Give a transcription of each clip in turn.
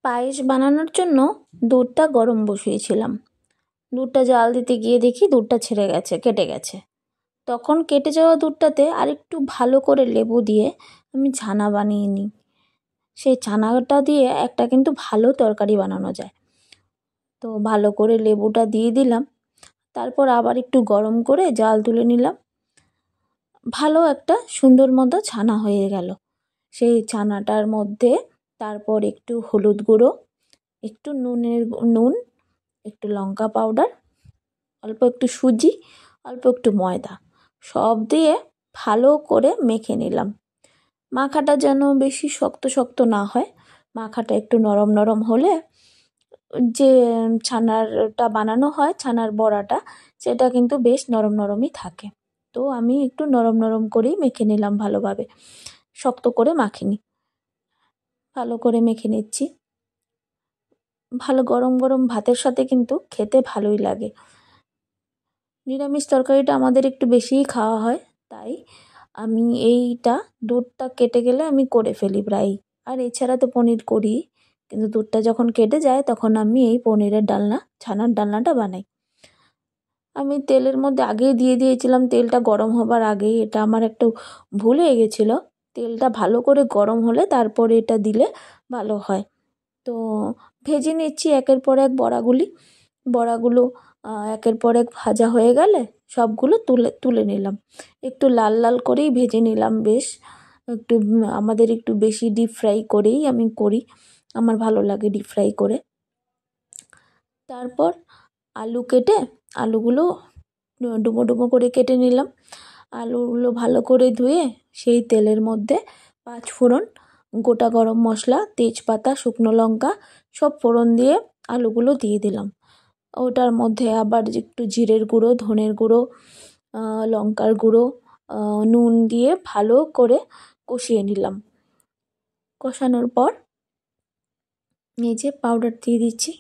পায়েস বানানোর জন্য দুধটা গরম বসিয়েছিলাম। দুধটা জাল দিতে গিয়ে দেখি দুধটা ছেড়ে গেছে, কেটে গেছে। তখন কেটে যাওয়া দুধটাতে আরেকটু ভালো করে লেবু দিয়ে আমি ছানা বানিয়ে নিই। সেই ছানাটা দিয়ে একটা কিন্তু ভালো তরকারি বানানো যায়। তো ভালো করে লেবুটা দিয়ে দিলাম, তারপর আবার একটু গরম করে জাল তুলে নিলাম। ভালো একটা সুন্দর মতো ছানা হয়ে গেল। সেই ছানাটার মধ্যে তারপর একটু হলুদ গুঁড়ো, একটু নুন, একটু লঙ্কা পাউডার, অল্প একটু সুজি, অল্প একটু ময়দা সব দিয়ে ভালো করে মেখে নিলাম। মাখাটা যেন বেশি শক্ত শক্ত না হয়, মাখাটা একটু নরম নরম হলে যে ছানারটা বানানো হয়, ছানার বড়াটা, সেটা কিন্তু বেশ নরম নরমই থাকে। তো আমি একটু নরম নরম করেই মেখে নিলাম ভালোভাবে, শক্ত করে মাখিনি। ভালো করে মেখে নিচ্ছি। ভালো গরম গরম ভাতের সাথে কিন্তু খেতে ভালোই লাগে। নিরামিষ তরকারিটা আমাদের একটু বেশিই খাওয়া হয়, তাই আমি এইটা দুধটা কেটে গেলে আমি করে ফেলি প্রায়ই। আর এছাড়া তো পনির করি, কিন্তু দুধটা যখন কেটে যায় তখন আমি এই পনিরের ডালনা, ছানার ডালনাটা বানাই। আমি তেলের মধ্যে আগেই দিয়ে দিয়েছিলাম, তেলটা গরম হবার আগেই। এটা আমার একটু ভুল হয়ে গেছিলো। তেলটা ভালো করে গরম হলে তারপরে এটা দিলে ভালো হয়। তো ভেজে নিচ্ছি একের পর এক বড়াগুলো একের পর এক ভাজা হয়ে গেলে সবগুলো তুলে নিলাম। একটু লাল লাল করেই ভেজে নিলাম বেশ। একটু আমাদের একটু বেশি ডিপ ফ্রাই করেই আমি করি, আমার ভালো লাগে ডিপ ফ্রাই করে। তারপর আলুগুলো ডুমো ডুমো করে কেটে নিলাম। আলুগুলো ভালো করে ধুয়ে সেই তেলের মধ্যে 5 ফোড়ন, গোটা গরম মশলা, তেজপাতা, শুকনো লঙ্কা সব ফোড়ন দিয়ে আলুগুলো দিয়ে দিলাম। ওটার মধ্যে আবার একটু জিরের গুঁড়ো, ধনের গুঁড়ো, লঙ্কার গুঁড়ো, নুন দিয়ে ভালো করে কষিয়ে নিলাম। কষানোর পর এই যে পাউডার দিয়ে দিচ্ছি।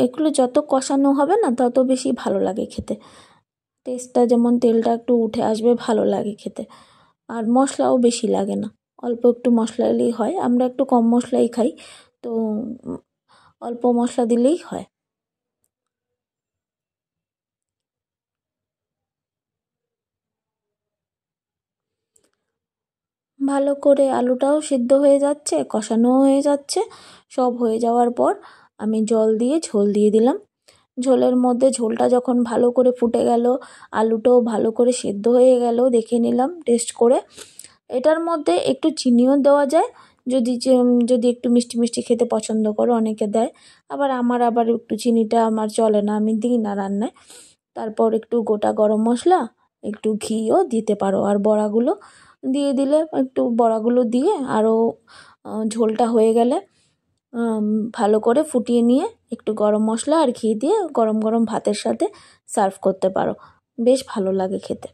এগুলো যত কষানো হবে না তত বেশি ভালো লাগে খেতে। টেস্টটা যেমন তেলটা একটু উঠে আসবে, ভালো লাগে খেতে। আর মশলাও বেশি লাগে না, অল্প একটু মশলা দিলেই হয়। আমরা একটু কম মশলাই খাই, তো অল্প মশলা দিলেই হয়। ভালো করে আলুটাও সিদ্ধ হয়ে যাচ্ছে, কষানোও হয়ে যাচ্ছে। সব হয়ে যাওয়ার পর আমি জল দিয়ে ঝোল দিয়ে দিলাম। ঝোলের মধ্যে ঝোলটা যখন ভালো করে ফুটে গেল, আলুটাও ভালো করে সিদ্ধ হয়ে গেল, দেখে নিলাম টেস্ট করে। এটার মধ্যে একটু চিনিও দেওয়া যায়, যদি একটু মিষ্টি মিষ্টি খেতে পছন্দ করো, অনেকে দেয়। আবার একটু চিনিটা আমার চলে না, আমি দিই না রান্নায়। তারপর একটু গোটা গরম মশলা, একটু ঘিও দিতে পারো। আর বড়াগুলো দিয়ে দিলে, একটু বড়াগুলো দিয়ে আরও ঝোলটা হয়ে গেলে ভালো করে ফুটিয়ে নিয়ে একটু গরম মশলা আর ঘি দিয়ে গরম গরম ভাতের সাথে সার্ভ করতে পারো। বেশ ভালো লাগে খেতে।